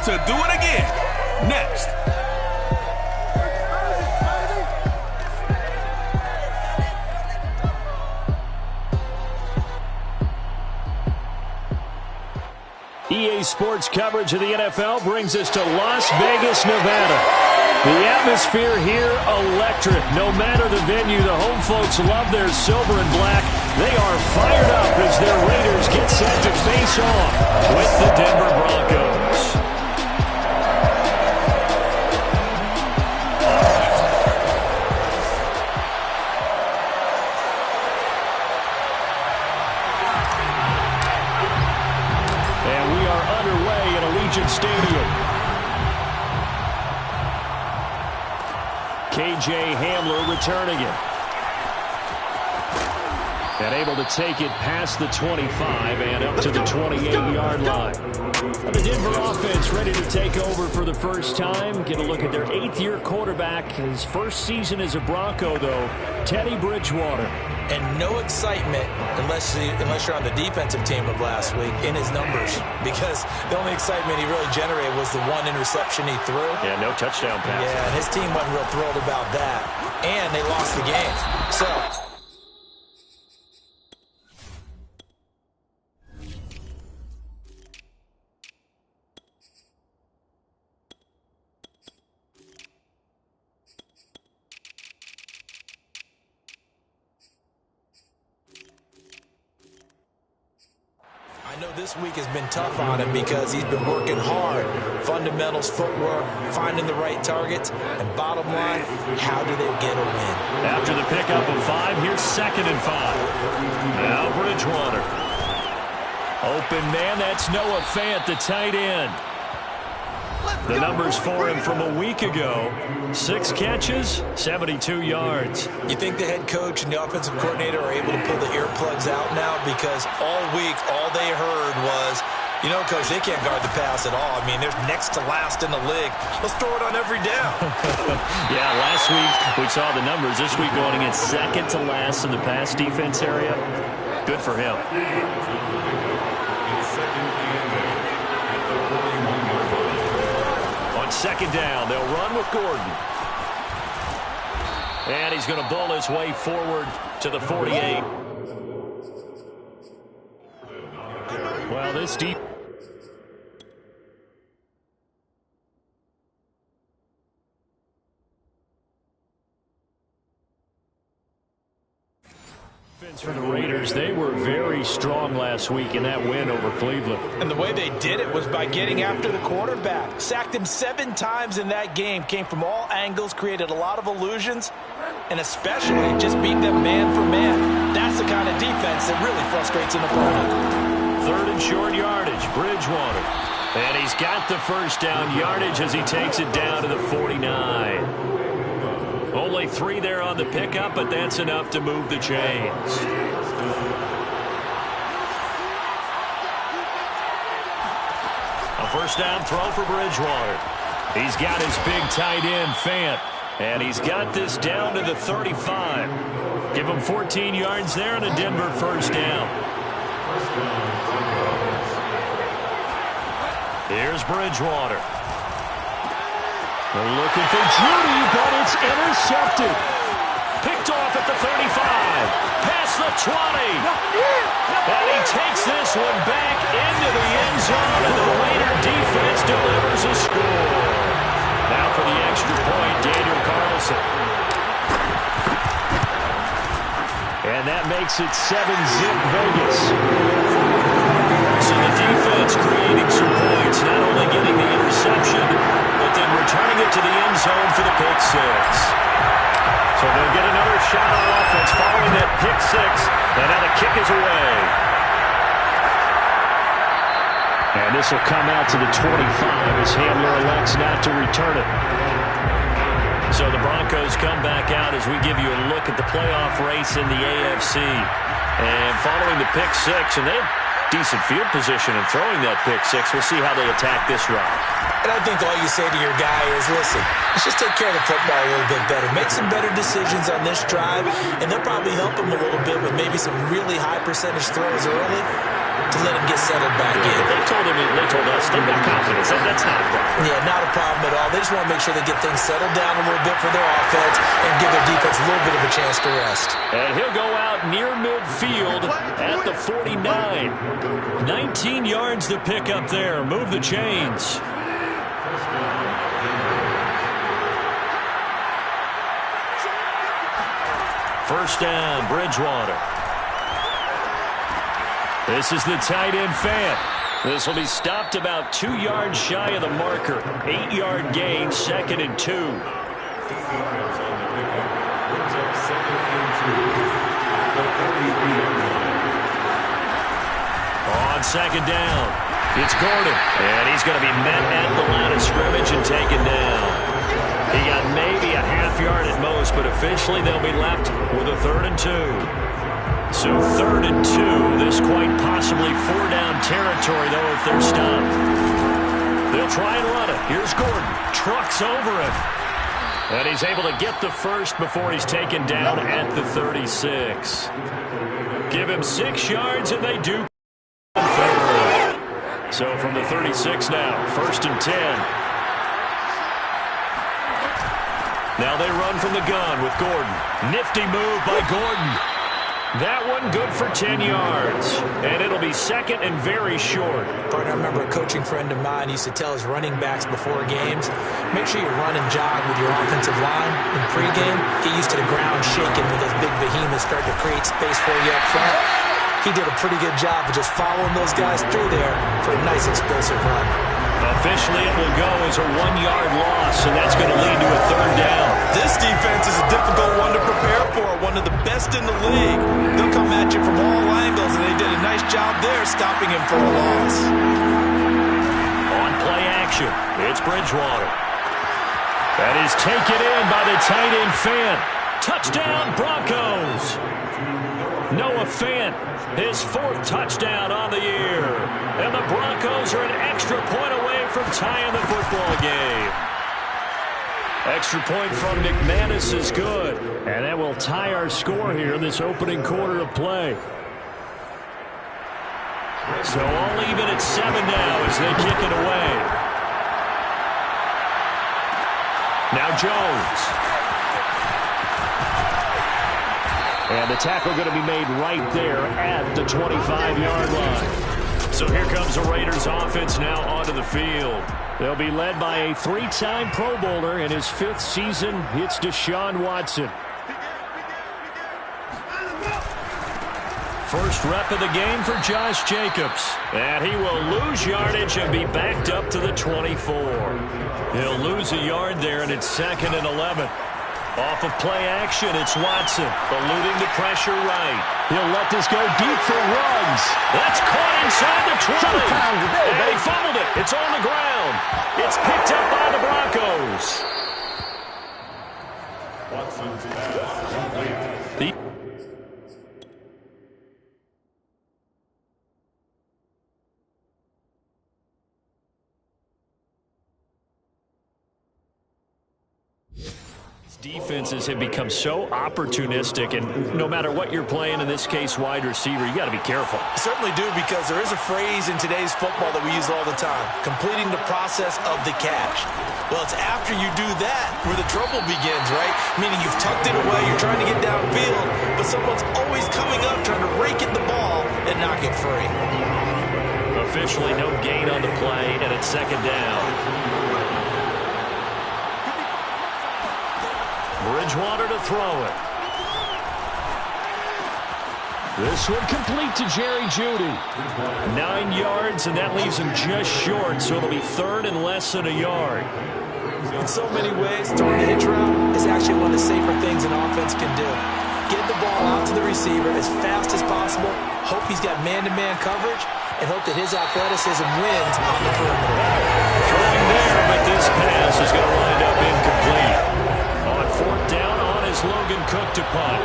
to do it again. Next. EA Sports coverage of the NFL brings us to Las Vegas, Nevada. The atmosphere here, electric. No matter the venue, the home folks love their silver and black. They are fired up as their Raiders get set to face off with the Denver Broncos. And we are underway at Allegiant Stadium. KJ Hamler returning it. And able to take it past the 25 and up to the 28-yard line. The Denver offense ready to take over for the first time. Get a look at their 8th-year quarterback. His first season as a Bronco, though, Teddy Bridgewater. And no excitement unless you're on the defensive team of last week in his numbers. Because the only excitement he really generated was the one interception he threw. Yeah, no touchdown pass. Yeah, and his team wasn't real thrilled about that. And they lost the game. So... I know this week has been tough on him because he's been working hard. Fundamentals, footwork, finding the right targets, and bottom line, how do they get a win? After the pickup of 5, here's 2nd and 5. Now Bridgewater. Open man, that's Noah Fant, the tight end. The numbers for him from a week ago. 6 catches, 72 yards. You think the head coach and the offensive coordinator are able to pull the earplugs out now? Because all week, all they heard was, you know, Coach, they can't guard the pass at all. I mean, they're next to last in the league. Let's throw it on every down. Yeah, last week we saw the numbers. This week going against 2nd to last in the pass defense area. Good for him. On 2nd down, they'll run with Gordon. And he's going to bull his way forward to the 48. Well, this deep... For the Raiders, they were very strong last week in that win over Cleveland. And the way they did it was by getting after the quarterback. Sacked him 7 times in that game. Came from all angles, created a lot of illusions, and especially just beat them man for man. That's the kind of defense that really frustrates an opponent. 3rd and short yardage, Bridgewater. And he's got the first down yardage as he takes it down to the 49. Only 3 there on the pickup, but that's enough to move the chains. A first down throw for Bridgewater. He's got his big tight end, Fant. And he's got this down to the 35. Give him 14 yards there and a Denver first down. Here's Bridgewater. They're looking for Judy, but it's intercepted. Picked off at the 35. Past the 20. And he takes this one back into the end zone, and the Raider defense delivers a score. Now for the extra point, Daniel Carlson. And that makes it 7-zip Vegas. So the defense creating some points, not only getting the interception, but then returning it to the end zone for the pick 6. So they'll get another shot on offense following that pick 6, and now the kick is away. And this will come out to the 25 as Hamler elects not to return it. So the Broncos come back out as we give you a look at the playoff race in the AFC. And following the pick 6, and they have decent field position in throwing that pick 6. We'll see how they attack this round. And I think all you say to your guy is, listen, let's just take care of the football a little bit better. Make some better decisions on this drive, and they'll probably help him a little bit with maybe some really high percentage throws early. to let him get settled back in. They told us, they've got confidence. That's not a problem. Yeah, not a problem at all. They just want to make sure they get things settled down a little bit for their offense and give their defense a little bit of a chance to rest. And he'll go out near midfield at the 49. 19 yards to pick up there. Move the chains. First down, Bridgewater. This is the tight end Fant. This will be stopped about 2 yards shy of the marker. 8-yard gain, 2nd and 2. On 2nd down, it's Gordon. And he's going to be met at the line of scrimmage and taken down. He got maybe a half yard at most, but officially they'll be left with a 3rd and 2. So 3rd and 2. This quite possibly 4-down territory, though, if they're stopped. They'll try and run it. Here's Gordon. Trucks over him. And he's able to get the first before he's taken down at the 36. Give him 6 yards, and they do. So from the 36 now, 1st and 10. Now they run from the gun with Gordon. Nifty move by Gordon. That one good for 10 yards. And it'll be 2nd and very short. Partner, I remember a coaching friend of mine used to tell his running backs before games, make sure you run and jog with your offensive line in pregame. Get used to the ground shaking when those big behemoths start to create space for you up front. He did a pretty good job of just following those guys through there for a nice explosive run. Officially, it will go as a 1-yard loss, and that's going to lead to a 3rd down. This defense is a difficult one to prepare for, one of the best in the league. They'll come at you from all angles, and they did a nice job there stopping him for a loss. On play action, it's Bridgewater. That is taken in by the tight end Fant. Touchdown, Broncos. Noah Fant, his 4th touchdown on the year. And the Broncos are an extra point away from tying the football game. Extra point from McManus is good. And that will tie our score here in this opening quarter of play. So all even at 7 now as they kick it away. Now Jones. And the tackle going to be made right there at the 25-yard line. So here comes the Raiders offense now onto the field. They'll be led by a 3-time Pro Bowler in his 5th season. It's Deshaun Watson. First rep of the game for Josh Jacobs. And he will lose yardage and be backed up to the 24. He'll lose a yard there, and it's 2nd and 11. Off of play action, it's Watson, eluding the pressure right. He'll let this go deep for Ruggs. That's caught inside the 20. And he fumbled it. It's on the ground. It's picked up by the Broncos. Watson's pass complete. Defenses have become so opportunistic, and no matter what you're playing, in this case wide receiver, you got to be careful. Certainly do, because there is a phrase in today's football that we use all the time: completing the process of the catch. Well, it's after you do that where the trouble begins, right? Meaning you've tucked it away, you're trying to get downfield, but someone's always coming up trying to rake at the ball and knock it free. Officially no gain on the play, and it's 2nd down. Bridgewater to throw it. This one complete to Jerry Jeudy. 9 yards, and that leaves him just short, so it'll be 3rd and less than a yard. In so many ways, throwing the hitch route is actually one of the safer things an offense can do. Get the ball out to the receiver as fast as possible, hope he's got man-to-man coverage, and hope that his athleticism wins on the perimeter. Throwing there, but this pass is going to wind up incomplete. On 4th down, on is Logan Cook to punt.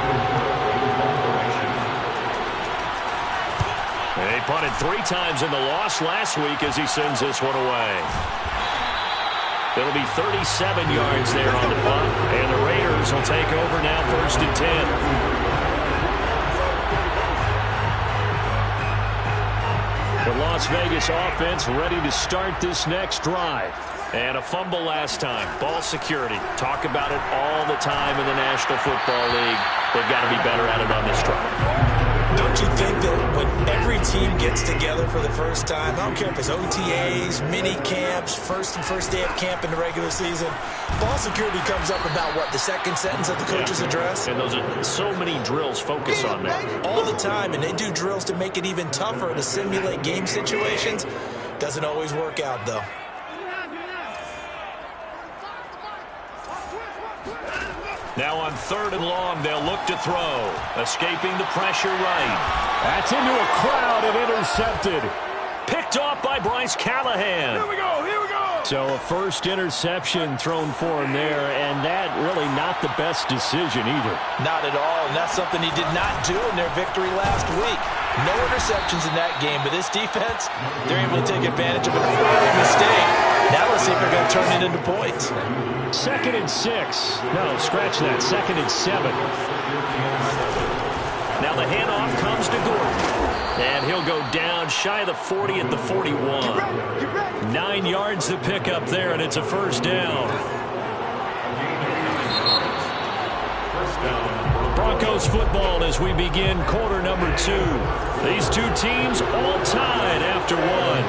They punted 3 times in the loss last week as he sends this one away. It'll be 37 yards there on the punt, and the Raiders will take over now 1st and 10. Las Vegas offense ready to start this next drive. And a fumble last time. Ball security. Talk about it all the time in the National Football League. They've got to be better at it on this drive. Don't you think that when every team gets together for the first time, I don't care if it's OTAs, mini camps, first day of camp in the regular season, ball security comes up about what, the second sentence of the coach's address? And those are so many drills focus on that. All the time, and they do drills to make it even tougher to simulate game situations. Doesn't always work out, though. Now on 3rd and long, they'll look to throw. Escaping the pressure right. That's into a crowd and intercepted. Picked off by Bryce Callahan. Here we go, here we go. So a first interception thrown for him there, and that really not the best decision either. Not at all, and that's something he did not do in their victory last week. No interceptions in that game, but this defense, they're able to take advantage of an early mistake. Now let's see if they're going to turn it into points. 2nd and 6. No, scratch that. 2nd and 7. Now the handoff comes to Gordon. And he'll go down shy of the 40 at the 41. 9 yards to pick up there, and it's a first down. Broncos football as we begin quarter number 2. These two teams all tied after one.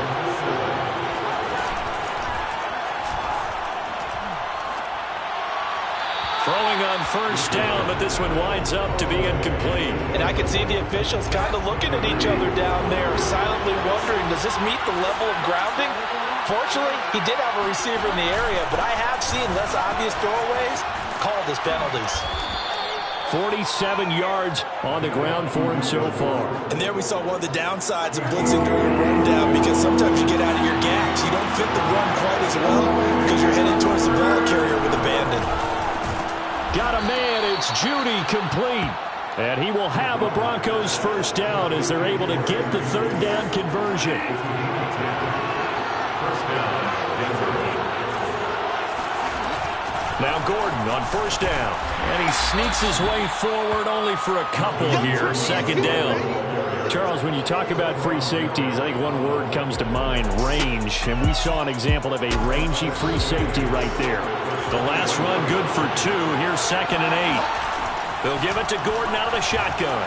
Throwing on first down, but this one winds up to be incomplete. And I can see the officials kind of looking at each other down there, silently wondering, does this meet the level of grounding? Fortunately, he did have a receiver in the area, but I have seen less obvious throwaways called as penalties. 47 yards on the ground for him so far. And there we saw one of the downsides of blitzing during a rundown, because sometimes you get out of your gaps. You don't fit the run quite as well because you're headed towards the ball carrier with abandon. Got a man, it's Judy complete. And he will have a Broncos first down as they're able to get the 3rd down conversion. Now Gordon on first down. And he sneaks his way forward only for a couple here. 2nd down. Charles, when you talk about free safeties, I think one word comes to mind, range. And we saw an example of a rangy free safety right there. The last run good for 2. Here's 2nd and 8. They'll give it to Gordon out of the shotgun.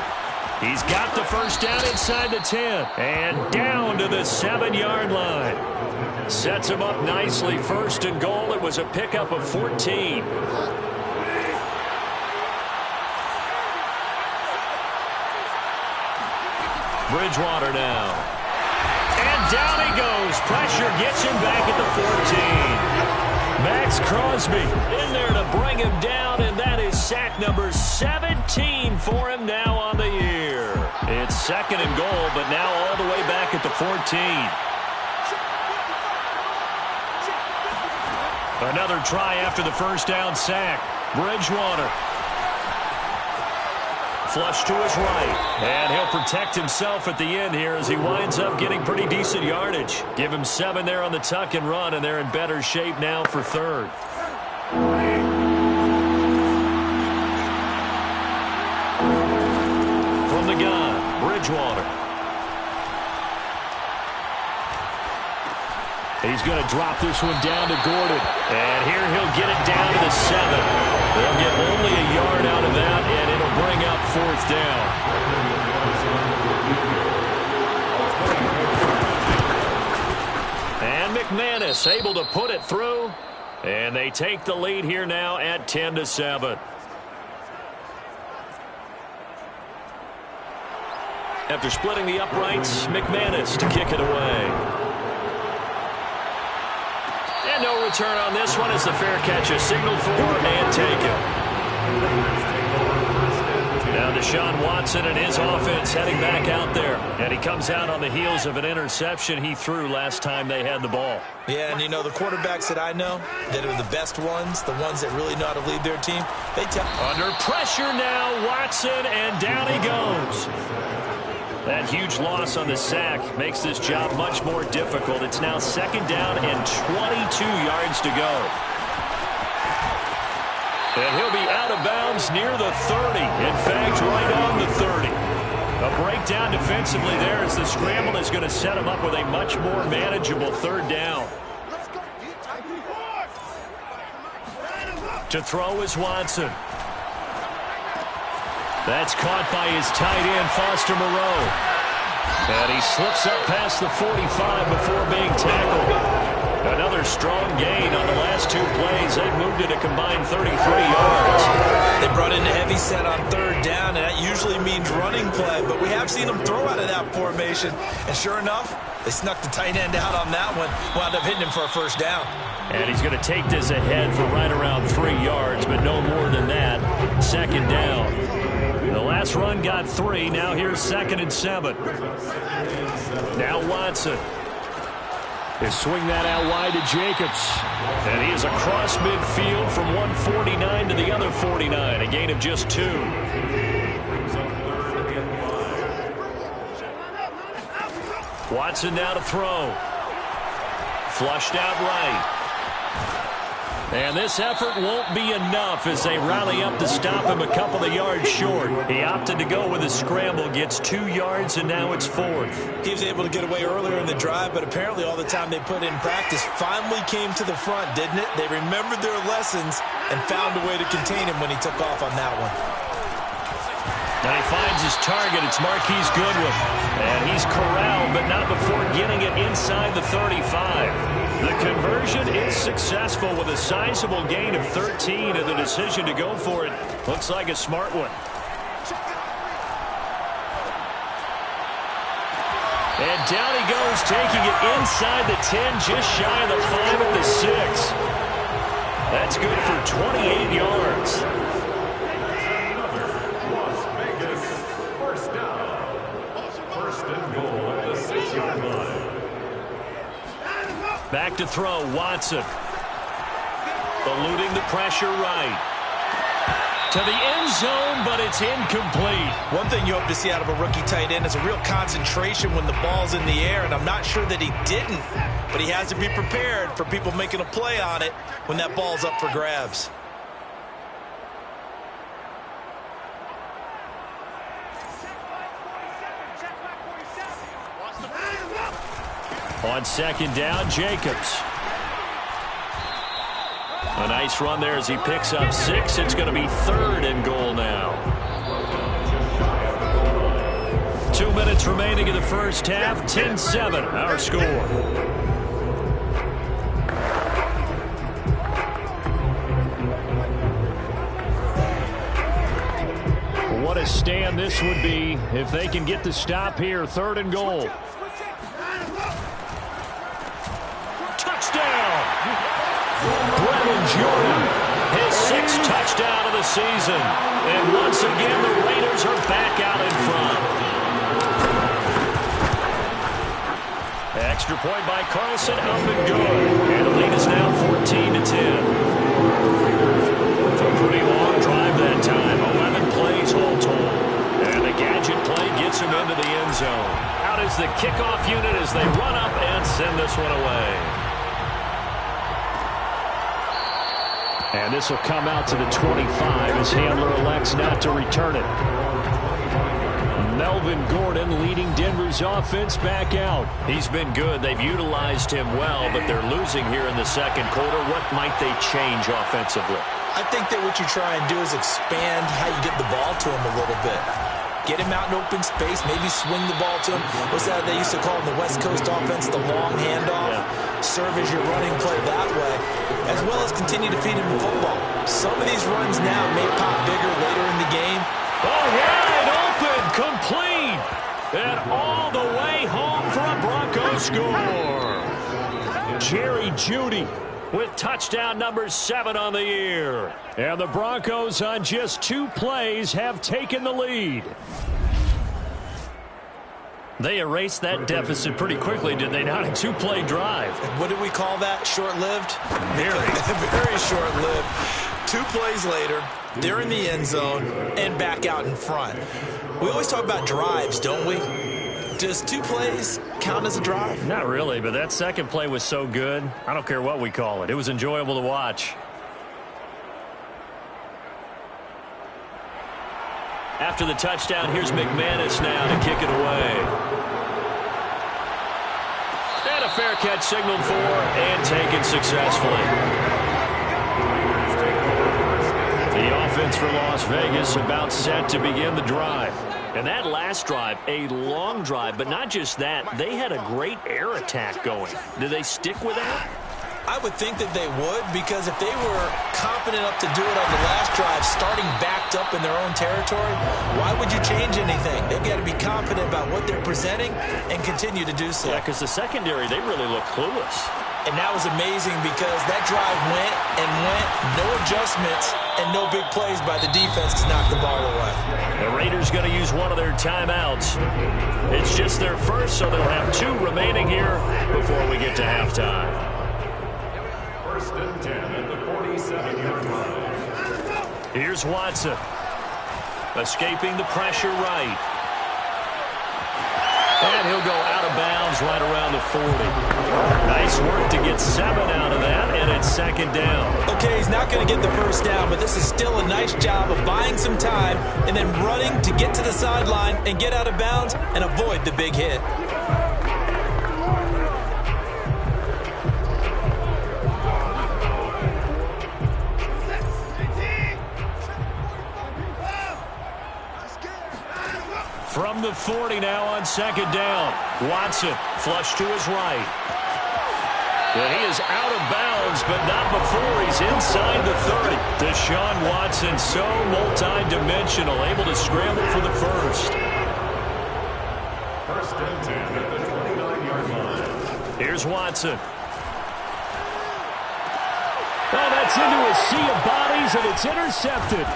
He's got the first down inside the 10. And down to the 7-yard line. Sets him up nicely. 1st and goal. It was a pickup of 14. Bridgewater now. And down he goes. Pressure gets him back at the 14. Max Crosby in there to bring him down, and that is sack number 17 for him now on the year. It's 2nd and goal, but now all the way back at the 14. Another try after the first down sack. Bridgewater. Flush to his right. And he'll protect himself at the end here as he winds up getting pretty decent yardage. Give him 7 there on the tuck and run, and they're in better shape now for 3rd. From the gun, Bridgewater. He's going to drop this one down to Gordon. And here he'll get it down to the 7. They'll get only a yard out of that, and it'll bring up 4th down. And McManus able to put it through. And they take the lead here now at 10-7. After splitting the uprights, McManus to kick it away. And no return on this one as the fair catch is signaled for and taken. Now Deshaun Watson and his offense heading back out there. And he comes out on the heels of an interception he threw last time they had the ball. Yeah, and you know, the quarterbacks that I know that are the best ones, the ones that really know how to lead their team, they tell. Under pressure now, Watson, and down he goes. That huge loss on the sack makes this job much more difficult. It's now 2nd down and 22 yards to go. And he'll be out of bounds near the 30. In fact, right on the 30. A breakdown defensively there as the scramble is going to set him up with a much more manageable third down. To throw is Watson. That's caught by his tight end, Foster Moreau. And he slips up past the 45 before being tackled. Another strong gain on the last two plays. They've moved it a combined 33 yards. They brought in a heavy set on third down, and that usually means running play. But we have seen them throw out of that formation. And sure enough, they snuck the tight end out on that one. Wound up hitting him for a first down. And he's going to take this ahead for right around 3 yards, but no more than that. Second down. The last run got 3. Now here's 2nd and 7. Now Watson. They swing that out wide to Jacobs. And he is across midfield from 149 to the other 49. A gain of just 2. Watson now to throw. Flushed out right. And this effort won't be enough as they rally up to stop him a couple of yards short. He opted to go with a scramble, gets 2 yards, and now it's 4th. He was able to get away earlier in the drive, but apparently all the time they put in practice finally came to the front, didn't it? They remembered their lessons and found a way to contain him when he took off on that one. And he finds his target. It's Marquise Goodwin. And he's corralled, but not before getting it inside the 35. The conversion is successful with a sizable gain of 13, and the decision to go for it looks like a smart one. And down he goes, taking it inside the 10, just shy of the 5 at the 6. That's good for 28 yards. Back to throw, Watson. Eluding the pressure right. To the end zone, but it's incomplete. One thing you hope to see out of a rookie tight end is a real concentration when the ball's in the air, and I'm not sure that he didn't, but he has to be prepared for people making a play on it when that ball's up for grabs. On second down, Jacobs. A nice run there as he picks up 6. It's going to be 3rd and goal now. 2 minutes remaining in the first half. 10-7, our score. What a stand this would be if they can get the stop here. 3rd and goal. Jordan, his 6th touchdown of the season. And once again, the Raiders are back out in front. Extra point by Carlson, up and good. And the lead is now 14-10. A pretty long drive that time. 11 plays all told. And the gadget play gets him into the end zone. Out is the kickoff unit as they run up and send this one away. And this will come out to the 25 as Handler elects not to return it. Melvin Gordon leading Denver's offense back out. He's been good. They've utilized him well, but they're losing here in the second quarter. What might they change offensively? I think that what you try and do is expand how you get the ball to him a little bit. Get him out in open space, maybe swing the ball to him. What's that they used to call in the West Coast offense, the long handoff? Yeah. Serve as your running play that way, as well as continue to feed him the football. Some of these runs now may pop bigger later in the game. Oh, wide open, complete, and all the way home for a Broncos score. Jerry Jeudy with touchdown number 7 on the year. And the Broncos on just 2 plays have taken the lead. They erased that deficit pretty quickly, did they not? A 2-play drive. What did we call that? Short-lived? Very. Very short-lived. 2 plays later, they're in the end zone and back out in front. We always talk about drives, don't we? Does 2 plays count as a drive? Not really, but that second play was so good. I don't care what we call it. It was enjoyable to watch. After the touchdown, here's McManus now to kick it away. And a fair catch signaled for and taken successfully. The offense for Las Vegas about set to begin the drive. And that last drive, a long drive, but not just that. They had a great air attack going. Do they stick with that? I would think that they would, because if they were confident enough to do it on the last drive, starting backed up in their own territory, why would you change anything? They've got to be confident about what they're presenting and continue to do so. Yeah, because the secondary, they really look clueless. And that was amazing because that drive went and went, no adjustments, and no big plays by the defense to knock the ball away. The Raiders going to use one of their timeouts. It's just their first, so they'll have 2 remaining here before we get to halftime. First and 10 at the 47-yard line. Here's Watson. Escaping the pressure right. And he'll go out of bounds right around the 40. Nice work to get 7 out of that, and it's second down. Okay, he's not going to get the first down, but this is still a nice job of buying some time and then running to get to the sideline and get out of bounds and avoid the big hit. From the 40 now on second down. Watson flush to his right. And he is out of bounds, but not before he's inside the 30. Deshaun Watson, so multi-dimensional, able to scramble for the first. First and 10 at the 29-yard line. Here's Watson. Oh, that's into a sea of bodies, and it's intercepted.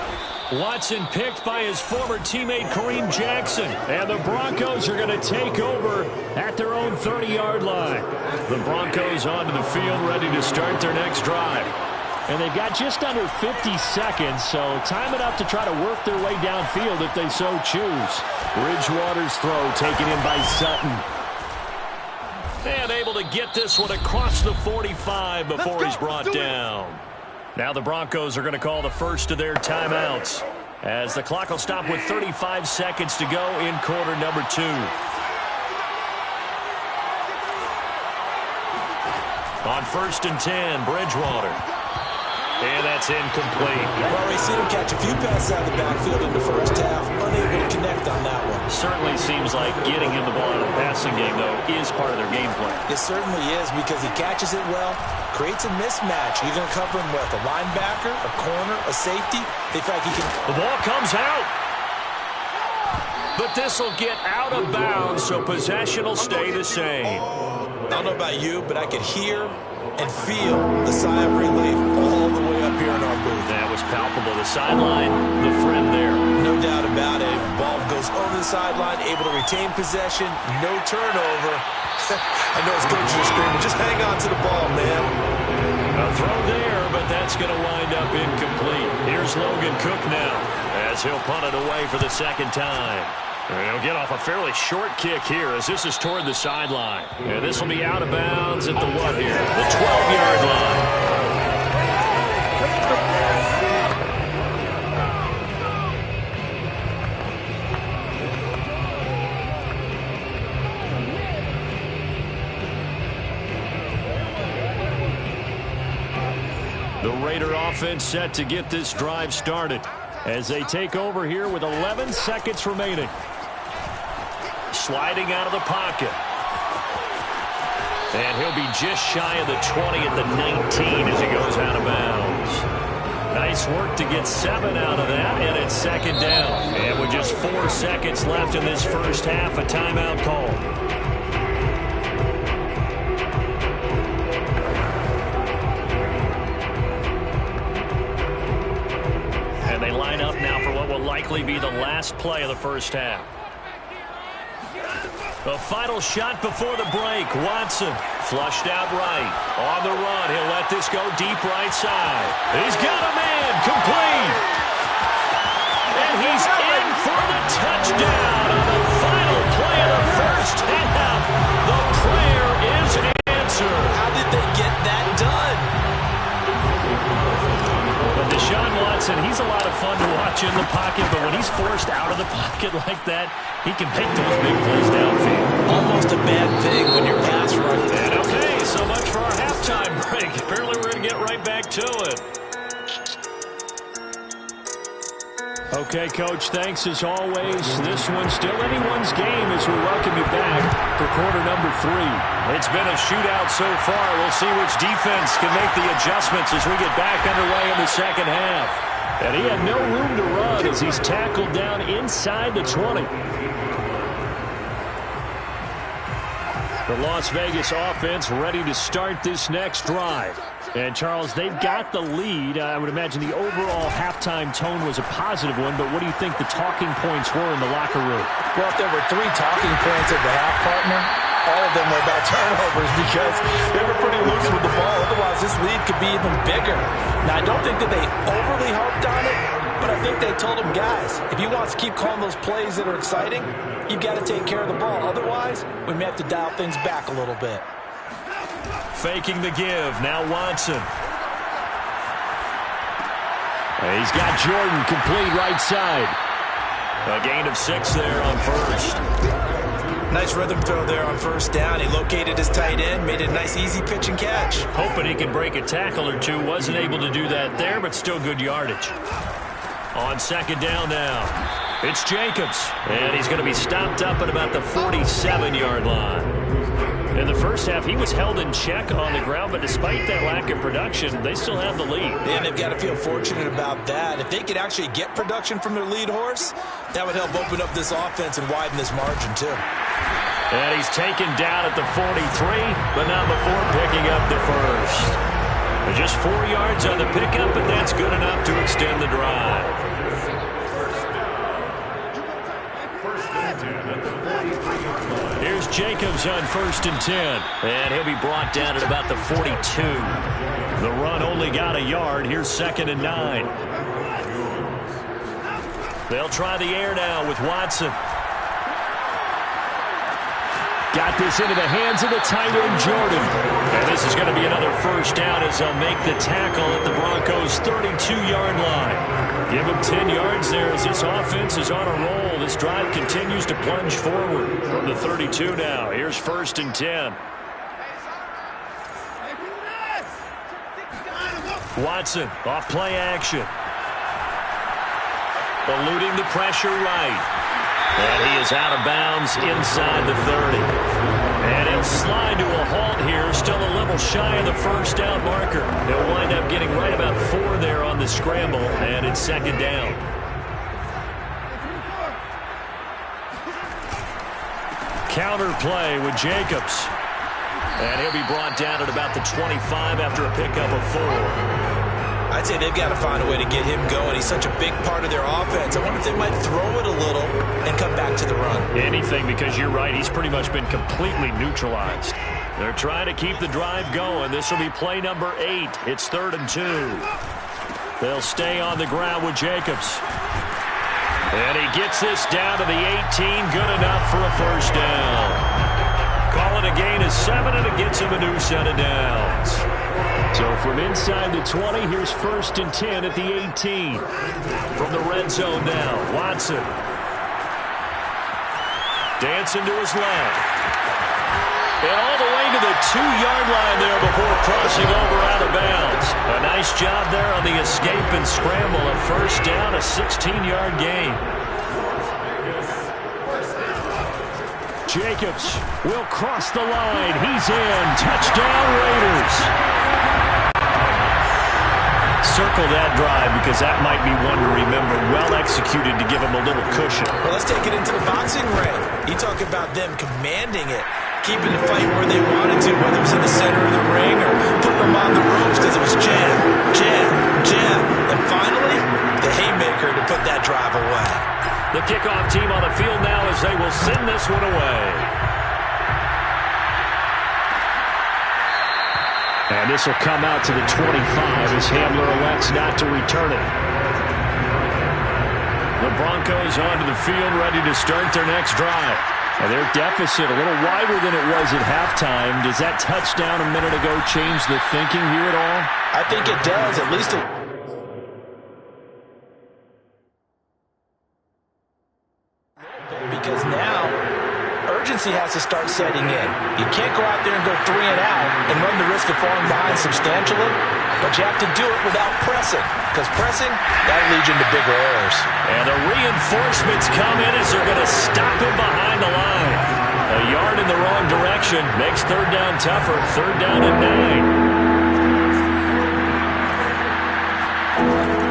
Watson picked by his former teammate Kareem Jackson. And the Broncos are going to take over at their own 30-yard line. The Broncos onto the field ready to start their next drive. And they've got just under 50 seconds, so time enough to try to work their way downfield if they so choose. Bridgewater's throw taken in by Sutton. And able to get this one across the 45 before he's brought down. Now the Broncos are going to call the first of their timeouts as the clock will stop with 35 seconds to go in quarter number 2. On first and 10, Bridgewater. And that's incomplete. Well, we've seen him catch a few passes out of the backfield in the first half, unable to connect on that one. Certainly seems like getting him the ball in the passing game, though, is part of their game plan. It certainly is because he catches it well, creates a mismatch. You're going to cover him with a linebacker, a corner, a safety. They feel like he can. The ball comes out. But this will get out of bounds, so possession will stay the same. I don't know about you, but I could hear and feel the sigh of relief all the way up here in our booth. That was palpable. The sideline, the friend there. No doubt about it. Ball goes over the sideline, able to retain possession, no turnover. I know his coaches are screaming, just hang on to the ball, man. A throw there, but that's going to wind up incomplete. Here's Logan Cook now as he'll punt it away for the second time. And he'll get off a fairly short kick here as this is toward the sideline. And this will be out of bounds at the what here? The 12-yard line. The Raider offense set to get this drive started as they take over here with 11 seconds remaining. Sliding out of the pocket. And he'll be just shy of the 20 at the 19 as he goes out of bounds. Nice work to get 7 out of that, and it's second down. And with just 4 seconds left in this first half, a timeout call. And they line up now for what will likely be the last play of the first half. The final shot before the break. Watson flushed out right. On the run. He'll let this go deep right side. He's got a man. Complete. And he's in for the touchdown on the final play of the first half. The prayer is answered. How did they get that done? But Deshaun Watson, he's a lot of fun to watch much in the pocket, but when he's forced out of the pocket like that, he can make those big plays downfield. Almost a bad thing when you're pass rushing. And okay, so much for our halftime break. Apparently we're going to get right back to it. Okay, Coach, thanks as always. This one's still anyone's game as we welcome you back for quarter number 3. It's been a shootout so far. We'll see which defense can make the adjustments as we get back underway in the second half. And he had no room to run as he's tackled down inside the 20. The Las Vegas offense ready to start this next drive. And, Charles, they've got the lead. I would imagine the overall halftime tone was a positive one, but what do you think the talking points were in the locker room? Well, if there were 3 talking points at the half, partner, all of them were about turnovers because they were pretty loose with the ball. Otherwise, this lead could be even bigger. Now, I don't think that they overly harped on it, but I think they told them, guys, if you want to keep calling those plays that are exciting, you've got to take care of the ball. Otherwise, we may have to dial things back a little bit. Faking the give. Now Watson. He's got Jordan complete right side. A gain of 6 there on first. Nice rhythm throw there on first down. He located his tight end, made it a nice easy pitch and catch. Hoping he could break a tackle or two. Wasn't able to do that there, but still good yardage. On second down now, it's Jacobs. And he's going to be stopped up at about the 47-yard line. In the first half, he was held in check on the ground, but despite that lack of production, they still have the lead. And they've got to feel fortunate about that. If they could actually get production from their lead horse, that would help open up this offense and widen this margin, too. And he's taken down at the 43, but not before picking up the first. Just 4 yards on the pickup, but that's good enough to extend the drive. Here's Jacobs on 1st and 10. And he'll be brought down at about the 42. The run only got a yard. Here's 2nd and 9. They'll try the air now with Watson. Got this into the hands of the tight end, Jordan. And this is going to be another first down as they'll make the tackle at the Broncos' 32-yard line. Give him 10 yards there as this offense is on a roll. This drive continues to plunge forward from the 32 now. Here's 1st and 10. Watson off play action. Eluding the pressure right. And he is out of bounds inside the 30. And he'll slide to a halt here, still a little shy of the first down marker. He'll wind up getting right about 4 there on the scramble, and it's 2nd down. Counter play with Jacobs. And he'll be brought down at about the 25 after a pickup of 4. I'd say they've got to find a way to get him going. He's such a big part of their offense. I wonder if they might throw it a little and come back to the run. Anything, because you're right. He's pretty much been completely neutralized. They're trying to keep the drive going. This will be play number 8. It's 3rd and 2. They'll stay on the ground with Jacobs. And he gets this down to the 18. Good enough for a first down. Calling a gain of 7, and it gets him a new set of downs. So from inside the 20, here's 1st and 10 at the 18. From the red zone now, Watson. Dancing to his left. And all the way to the 2-yard line there before crossing over out of bounds. A nice job there on the escape and scramble. A first down, a 16-yard gain. Jacobs will cross the line. He's in. Touchdown, Raiders. Circle that drive because that might be one to remember. Well executed to give him a little cushion. Well, let's take it into the boxing ring. You talk about them commanding it, keeping the fight where they wanted to, whether it's in the center of the ring or putting them on the ropes because it was jab, jab, jab. And finally, the haymaker to put that drive away. The kickoff team on the field now as they will send this one away. And this will come out to the 25 as Hamler elects not to return it. The Broncos onto the field ready to start their next drive. And their deficit a little wider than it was at halftime. Does that touchdown a minute ago change the thinking here at all? I think it does, at least urgency has to start setting in. You can't go out there and go 3 and out and run the risk of falling behind substantially, but you have to do it without pressing, because pressing, that'll lead you into bigger errors. And the reinforcements come in as they're going to stop him behind the line. A yard in the wrong direction makes third down tougher. Third down and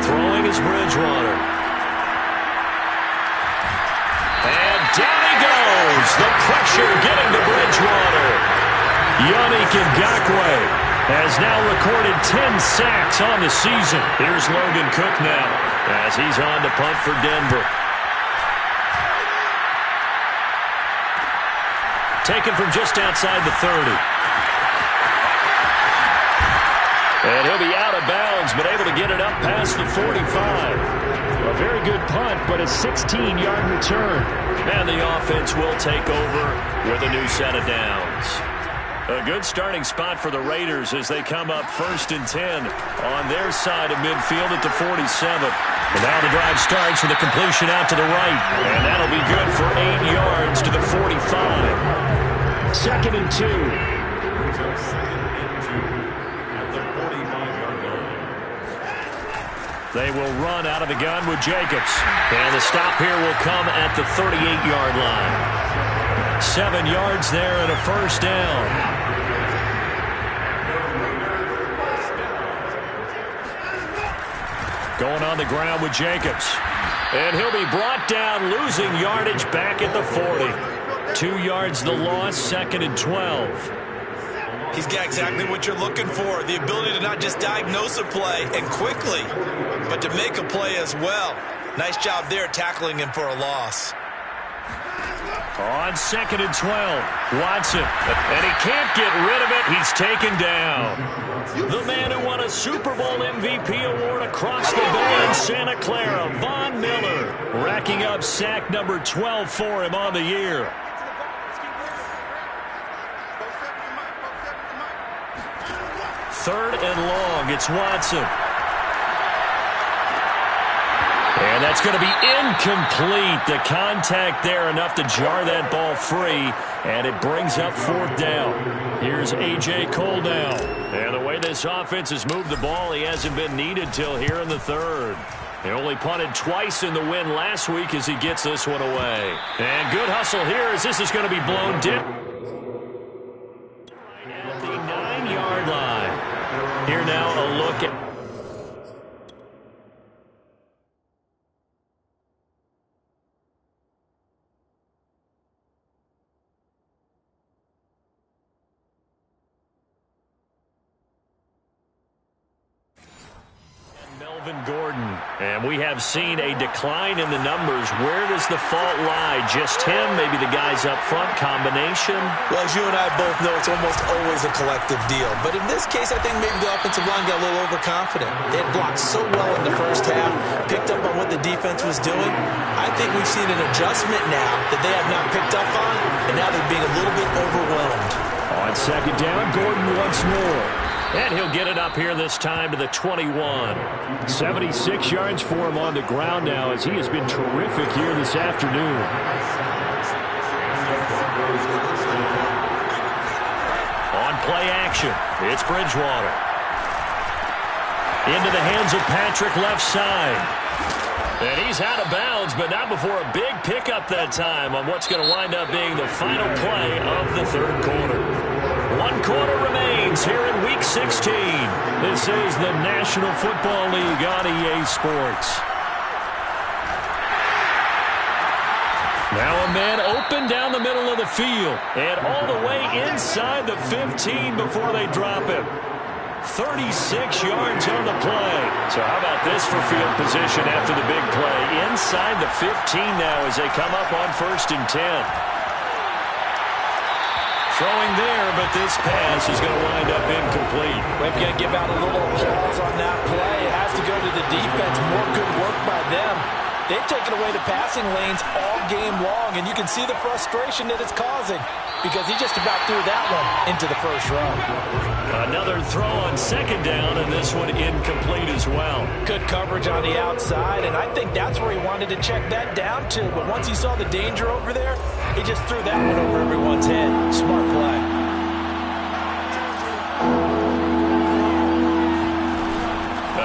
9. Throwing is Bridgewater. And down he goes. The pressure getting to Bridgewater. Yannick Ngakoue has now recorded 10 sacks on the season. Here's Logan Cook now as he's on to punt for Denver. Taken from just outside the 30. And he'll be out of bounds, but able to get it up past the 45. A very good punt, but a 16-yard return. And the offense will take over with a new set of downs. A good starting spot for the Raiders as they come up 1st and 10 on their side of midfield at the 47. And now the drive starts with a completion out to the right. And that'll be good for 8 yards to the 45. 2nd and 2. At the 45-yard line. They will run out of the gun with Jacobs. And the stop here will come at the 38-yard line. 7 yards there and a first down. Going on the ground with Jacobs. And he'll be brought down, losing yardage back at the 40. 2 yards the loss, 2nd and 12. He's got exactly what you're looking for, the ability to not just diagnose a play and quickly, but to make a play as well. Nice job there tackling him for a loss. On 2nd and 12, Watson, and he can't get rid of it. He's taken down. The man who won a Super Bowl MVP award across the bay in Santa Clara, Von Miller, racking up sack number 12 for him on the year. Third and long, it's Watson. And that's going to be incomplete. The contact there enough to jar that ball free, and it brings up 4th down. Here's A.J. Cole now. And the way this offense has moved the ball, he hasn't been needed till here in the 3rd. He only punted twice in the win last week as he gets this one away. And good hustle here as this is going to be blown deep. At the 9-yard line. Here now a look at... Gordon, and we have seen a decline in the numbers. Where does the fault lie? Just him, maybe the guys up front, combination? Well, as you and I both know, it's almost always a collective deal. But in this case, I think maybe the offensive line got a little overconfident. They had blocked so well in the first half, picked up on what the defense was doing. I think we've seen an adjustment now that they have not picked up on, and now they're being a little bit overwhelmed. On 2nd down, Gordon once more. And he'll get it up here this time to the 21. 76 yards for him on the ground now as he has been terrific here this afternoon. On play action, it's Bridgewater. Into the hands of Patrick left side. And he's out of bounds, but not before a big pickup that time on what's going to wind up being the final play of the 3rd quarter. 1 quarter remains here in Week 16. This is the National Football League on EA Sports. Now a man open down the middle of the field and all the way inside the 15 before they drop him. 36 yards on the play. So how about this for field position after the big play? Inside the 15 now as they come up on 1st and 10. Throwing there, but this pass is going to wind up incomplete. We've got to give out a little applause on that play. It has to go to the defense. More good work by them. They've taken away the passing lanes all game long, and you can see the frustration that it's causing because he just about threw that one into the first row. Another throw on 2nd down, and this one incomplete as as well. Good coverage on the outside, and I think that's where he wanted to check that down to. But once he saw the danger over there, he just threw that one over everyone's head. Smart play.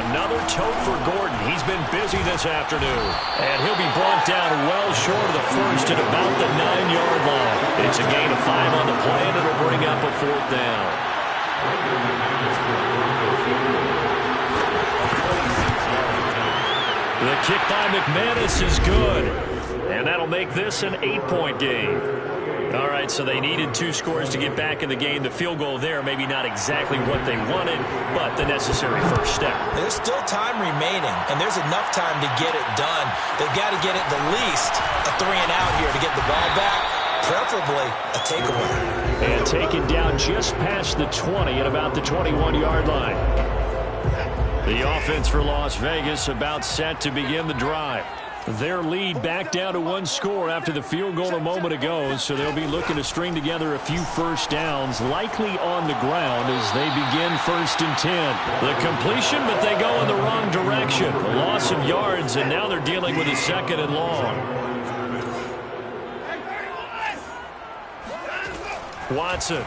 Another tote for Gordon. He's been busy this afternoon. And he'll be brought down well short of the first at about the 9-yard line. It's a gain of 5 on the play, and it'll bring up a 4th down. The kick by McManus is good. And that'll make this an 8-point game. All right, so they needed 2 scores to get back in the game. The field goal there, maybe not exactly what they wanted, but the necessary first step. There's still time remaining, and there's enough time to get it done. They've got to get it the least a 3-and-out here to get the ball back, preferably a takeaway. And taken down just past the 20 at about the 21-yard line. The offense for Las Vegas about set to begin the drive. Their lead back down to 1 score after the field goal a moment ago, so they'll be looking to string together a few first downs, likely on the ground as they begin 1st and 10. The completion, but they go in the wrong direction. A loss of yards, and now they're dealing with a 2nd and long. Watson.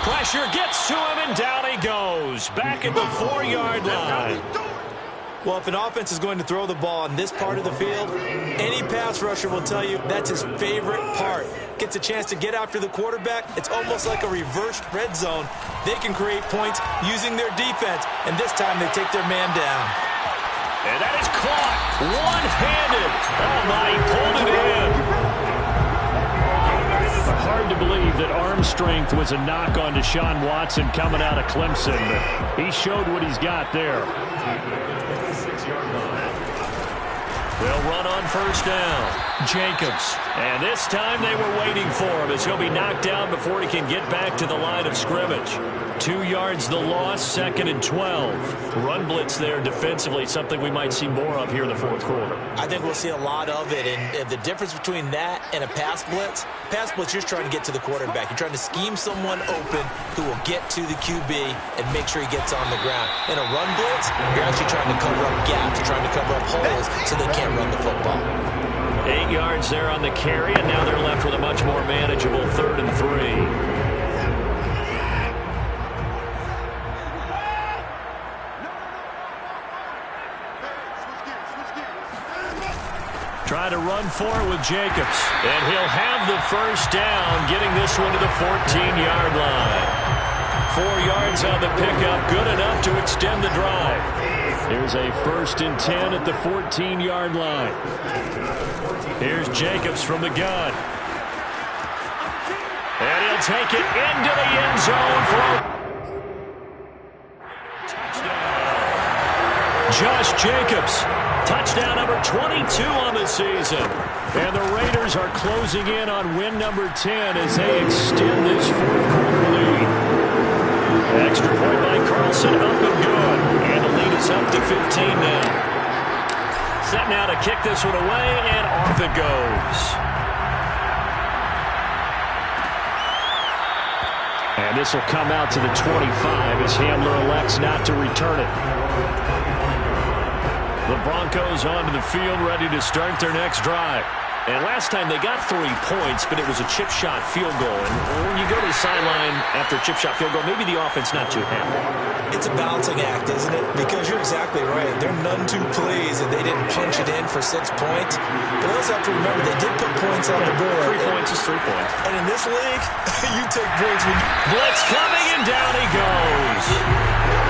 Pressure gets to him, and down he goes. Back at the 4-yard line. Well, if an offense is going to throw the ball on this part of the field, any pass rusher will tell you that's his favorite part. Gets a chance to get after the quarterback. It's almost like a reversed red zone. They can create points using their defense, and this time they take their man down. And that is caught one-handed. Oh, my, he pulled it in. Hard to believe that arm strength was a knock on Deshaun Watson coming out of Clemson. He showed what he's got there. They'll run on 1st down. Jacobs. And this time they were waiting for him as he'll be knocked down before he can get back to the line of scrimmage. 2 yards the loss, 2nd and 12. Run blitz there defensively, something we might see more of here in the 4th quarter. I think we'll see a lot of it, and the difference between that and a pass blitz, you're trying to get to the quarterback. You're trying to scheme someone open who will get to the QB and make sure he gets on the ground. In a run blitz, you're actually trying to cover up gaps, trying to cover up holes so they can't run the football. 8 yards there on the carry, and now they're left with a much more manageable 3rd and 3. Try to run for it with Jacobs. And he'll have the first down, getting this one to the 14-yard line. 4 yards on the pickup, good enough to extend the drive. Here's a 1st and 10 at the 14-yard line. Here's Jacobs from the gun. And he'll take it into the end zone for a touchdown. Josh Jacobs. Touchdown number 22 on the season. And the Raiders are closing in on win number 10 as they extend this 4th quarter lead. Extra point by Carlson, up and good. And the lead is up to 15 now. Set now to kick this one away, and off it goes. And this will come out to the 25 as Hamler elects not to return it. The Broncos onto the field, ready to start their next drive. And last time they got 3 points, but it was a chip shot field goal. And when you go to the sideline after a chip shot field goal, maybe the offense not too happy. It's a balancing act, isn't it? Because you're exactly right. They're none too pleased that they didn't punch it in for 6 points. But also have to remember, they did put points on the board. 3 points is 3 points. And in this league, you take points when you... Blitz coming, and down he goes.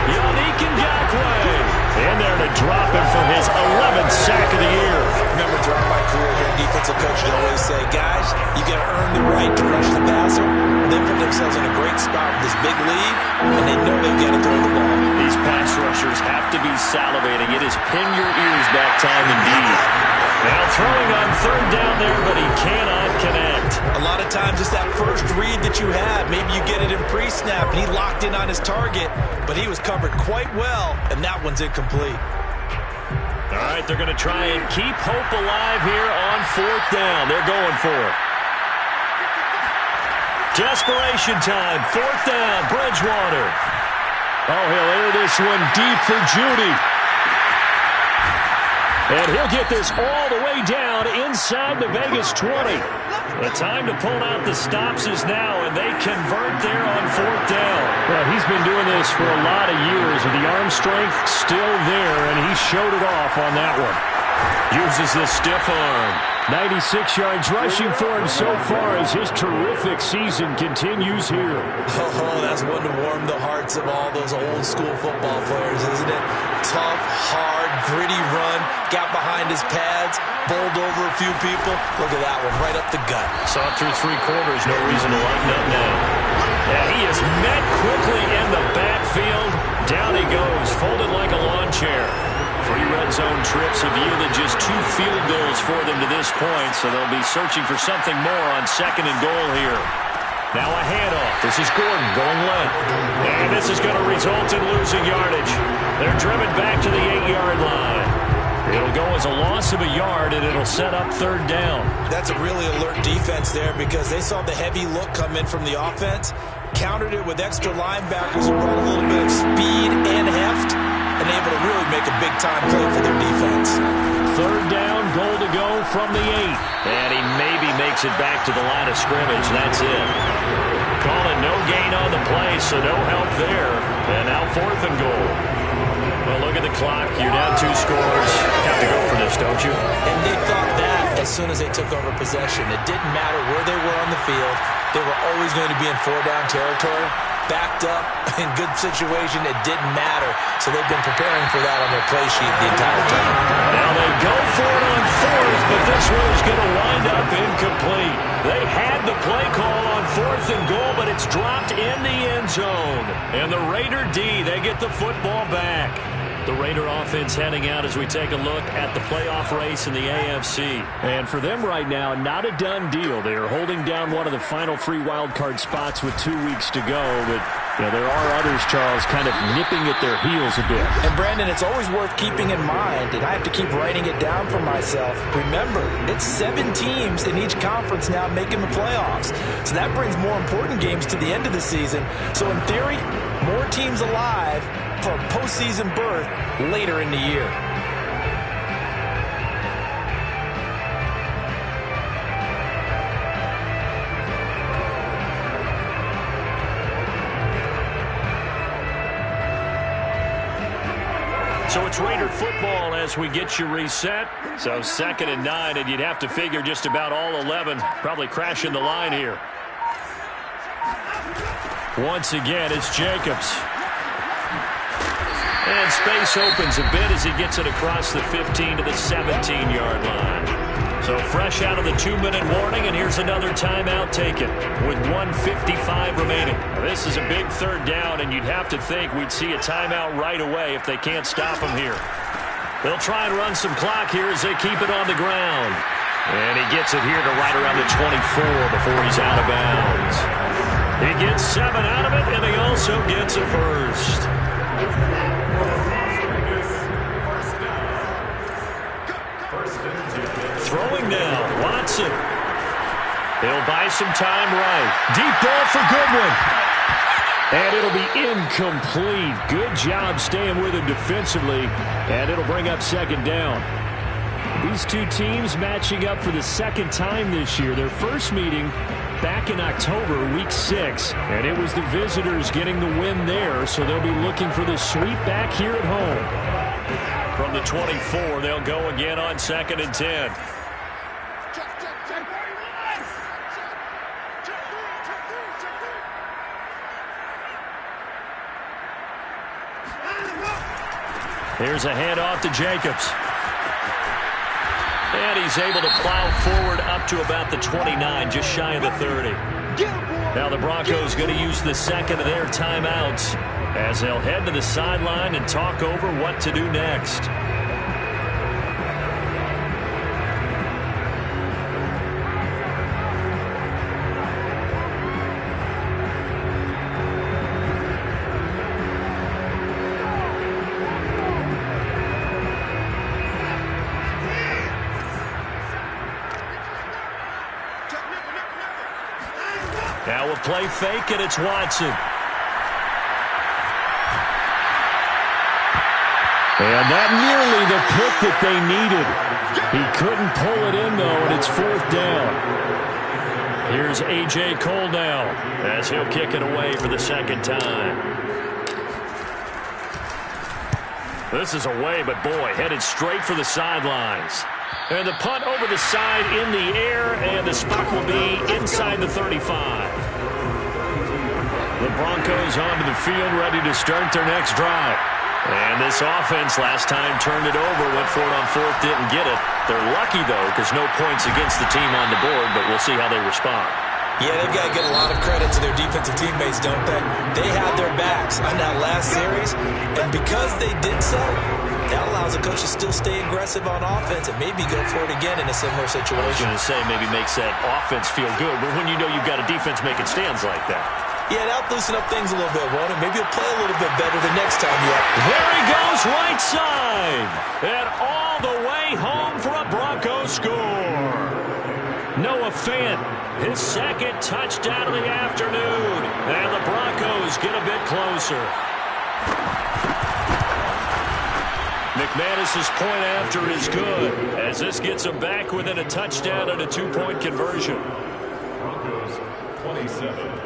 Yannick Ngakoue. And there to drop him for his 11th sack of the year. Remember, throughout my career here, defensive coaches always say, guys, you got to earn the right to rush the passer. They put themselves in a great spot with this big lead, and they know they've got to throw the ball. These pass rushers have to be salivating. It is pin your ears back time indeed. Now throwing on 3rd down there, but he cannot connect. A lot of times it's that first read that you have. Maybe you get it in pre-snap, and he locked in on his target, but he was covered quite well, and that one's incomplete. All right, they're going to try and keep hope alive here on 4th down. They're going for it. Desperation time, 4th down, Bridgewater. Oh, he'll air this one deep for Judy. And he'll get this all the way down inside the Vegas 20. The time to pull out the stops is now, and they convert there on 4th down. Well, he's been doing this for a lot of years with the arm strength still there, and he showed it off on that one. Uses the stiff arm. 96 yards rushing for him so far as his terrific season continues here. Oh, that's one to warm the hearts of all those old school football players, isn't it? Tough, hard, gritty run, got behind his pads, bowled over a few people. Look at that one, right up the gut. Saw through 3 quarters, no reason to lighten up now. And he is met quickly in the backfield. Down he goes, folded like a lawn chair. 3 red zone trips have yielded just 2 field goals for them to this point, so they'll be searching for something more on 2nd and goal here. Now a handoff. This is Gordon going left. And this is going to result in losing yardage. They're driven back to the 8-yard line. It'll go as a loss of a yard, and it'll set up 3rd down. That's a really alert defense there because they saw the heavy look come in from the offense, countered it with extra linebackers who brought a little bit of speed and heft, and able to really make a big-time play for their defense. 3rd down, goal to go from the 8. And he maybe makes it back to the line of scrimmage. That's it. Calling no gain on the play, so no help there. And now 4th and goal. Well, look at the clock. You're down 2 scores. You have to go for this, don't you? And they thought that as soon as they took over possession. It didn't matter where they were on the field. They were always going to be in 4-down territory. Backed up, in good situation, it didn't matter. So they've been preparing for that on their play sheet the entire time. Now they go for it on 4th, but this one is going to wind up incomplete. They had the play call on 4th and goal, but it's dropped in the end zone. And the Raider D, they get the football back. The Raider offense heading out as we take a look at the playoff race in the AFC. And for them right now, not a done deal. They are holding down one of the final 3 wildcard spots with 2 weeks to go. But there are others, Charles, kind of nipping at their heels a bit. And, Brandon, it's always worth keeping in mind, and I have to keep writing it down for myself. Remember, it's 7 teams in each conference now making the playoffs. So that brings more important games to the end of the season. So, in theory, more teams alive for a postseason berth later in the year. So it's Raider football as we get you reset. So 2nd and 9, and you'd have to figure just about all 11 probably crashing the line here. Once again, it's Jacobs. And space opens a bit as he gets it across the 15 to the 17-yard line. So fresh out of the 2-minute warning, and here's another timeout taken with 1:55 remaining. Now, this is a big 3rd down, and you'd have to think we'd see a timeout right away if they can't stop him here. They'll try and run some clock here as they keep it on the ground. And he gets it here to right around the 24 before he's out of bounds. He gets 7 out of it, and he also gets a first. Throwing now, Watson. He'll buy some time right. Deep ball for Goodwin. And it'll be incomplete. Good job staying with him defensively. And it'll bring up 2nd down. These 2 teams matching up for the 2nd time this year. Their first meeting back in October, week 6. And it was the visitors getting the win there. So they'll be looking for the sweep back here at home. From the 24, they'll go again on 2nd and 10. Here's a handoff to Jacobs. And he's able to plow forward up to about the 29, just shy of the 30. Now the Broncos going to use the 2nd of their timeouts as they'll head to the sideline and talk over what to do next. Now a play fake, and it's Watson. And that nearly the pick that they needed. He couldn't pull it in, though, and it's 4th down. Here's A.J. Cole now as he'll kick it away for the 2nd time. This is away, but boy, headed straight for the sidelines. And the punt over the side in the air, and the spot will be inside the 35. The Broncos onto the field, ready to start their next drive. And this offense last time turned it over, went for it on 4th, didn't get it. They're lucky, though, because no points against the team on the board, but we'll see how they respond. Yeah, they've got to get a lot of credit to their defensive teammates, don't they? They had their backs on that last series, and because they did so, that allows the coach to still stay aggressive on offense and maybe go for it again in a similar situation. I was going to say maybe makes that offense feel good, but when you know you've got a defense making stands like that. Yeah, that'll loosen up things a little bit, won't it? Maybe he'll play a little bit better the next time you up. There he goes, right side. And all the way home for a Broncos score. Noah Fant, his 2nd touchdown of the afternoon. And the Broncos get a bit closer. McManus's point after is good, as this gets him back within a touchdown and a 2-point conversion. Broncos 27.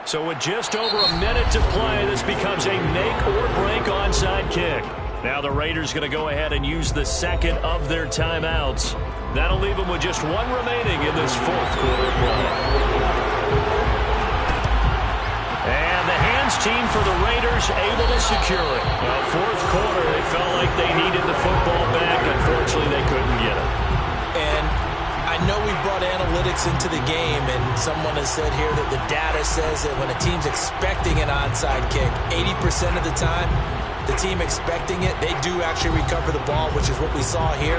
So with just over a minute to play, this becomes a make-or-break onside kick. Now the Raiders going to go ahead and use the 2nd of their timeouts. That'll leave them with just 1 remaining in this 4th quarter play. And the hands team for the Raiders able to secure it. Well, 4th quarter, they felt like they needed the football back. Unfortunately, they couldn't get it. And I know we brought analytics into the game, and someone has said here that the data says that when a team's expecting an onside kick, 80% of the time, the team expecting it, they do actually recover the ball, which is what we saw here.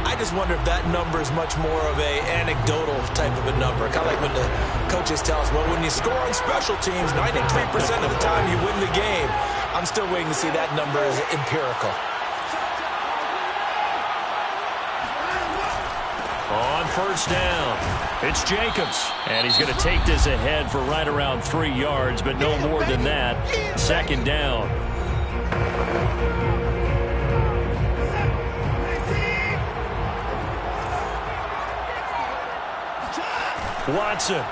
I just wonder if that number is much more of a anecdotal type of a number. Kind of like when the coaches tell us, well, when you score on special teams, 93% of the time you win the game. I'm still waiting to see that number as empirical. On 1st down, it's Jacobs. And he's going to take this ahead for right around 3 yards, but no more than that. 2nd down. Watson.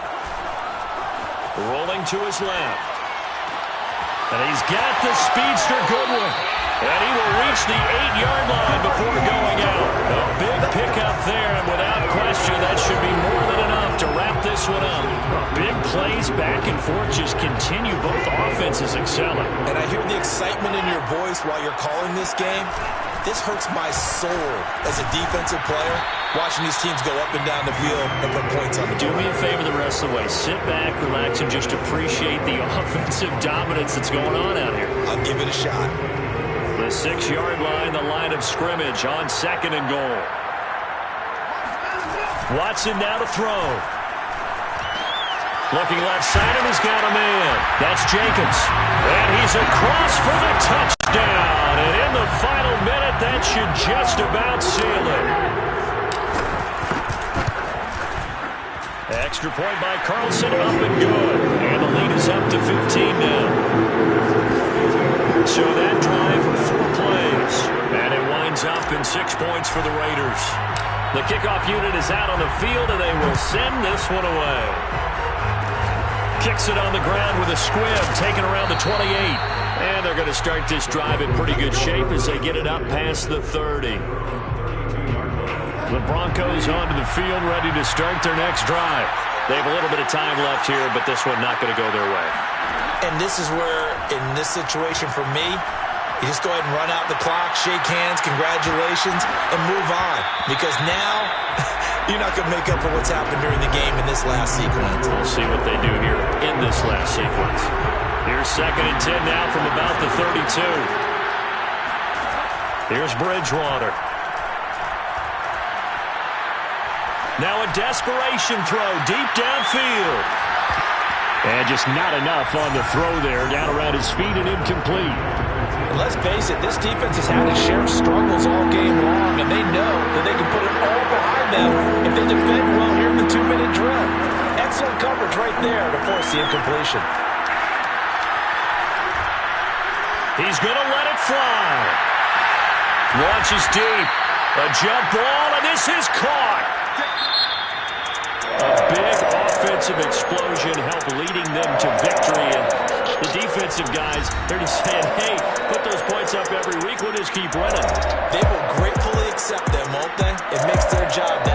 Rolling to his left. And he's got the speedster Goodwin. And he will reach the 8-yard line before going out. A big pickup there, and without question, that should be more than enough to wrap this one up. Big plays back and forth just continue. Both offenses excelling. And I hear the excitement in your voice while you're calling this game. This hurts my soul as a defensive player, watching these teams go up and down the field and put points on the board. Do me a favor the rest of the way. Sit back, relax, and just appreciate the offensive dominance that's going on out here. I'll give it a shot. The 6-yard line, the line of scrimmage on 2nd and goal. Watson now to throw. Looking left side, and he's got a man. That's Jacobs. And he's across for the touchdown. And in the final minute, that should just about seal it. Extra point by Carlson, up and good. And the lead is up to 15 now. So that drive, 4 plays. And it winds up in 6 points for the Raiders. The kickoff unit is out on the field, and they will send this one away. Kicks it on the ground with a squib, taken around the 28. And they're going to start this drive in pretty good shape as they get it up past the 30. The Broncos onto the field, ready to start their next drive. They have a little bit of time left here, but this one not going to go their way. And this is where, in this situation for me, you just go ahead and run out the clock, shake hands, congratulations, and move on. Because now, you're not going to make up for what's happened during the game in this last sequence. We'll see what they do here in this last sequence. Here's 2nd and 10 now from about the 32. Here's Bridgewater. Now a desperation throw deep downfield. And just not enough on the throw there. Down around his feet and incomplete. And let's face it, this defense has had its share of struggles all game long, and they know that they can put it all behind them if they defend well here in the 2-minute drill. Excellent coverage right there to force the incompletion. He's going to let it fly. Launches deep. A jump ball, and this is caught. A big offensive explosion helped leading them to victory. And the defensive guys, they're just saying, hey, put those points up every week. We'll just keep running. They will gratefully accept them, won't they? It makes their job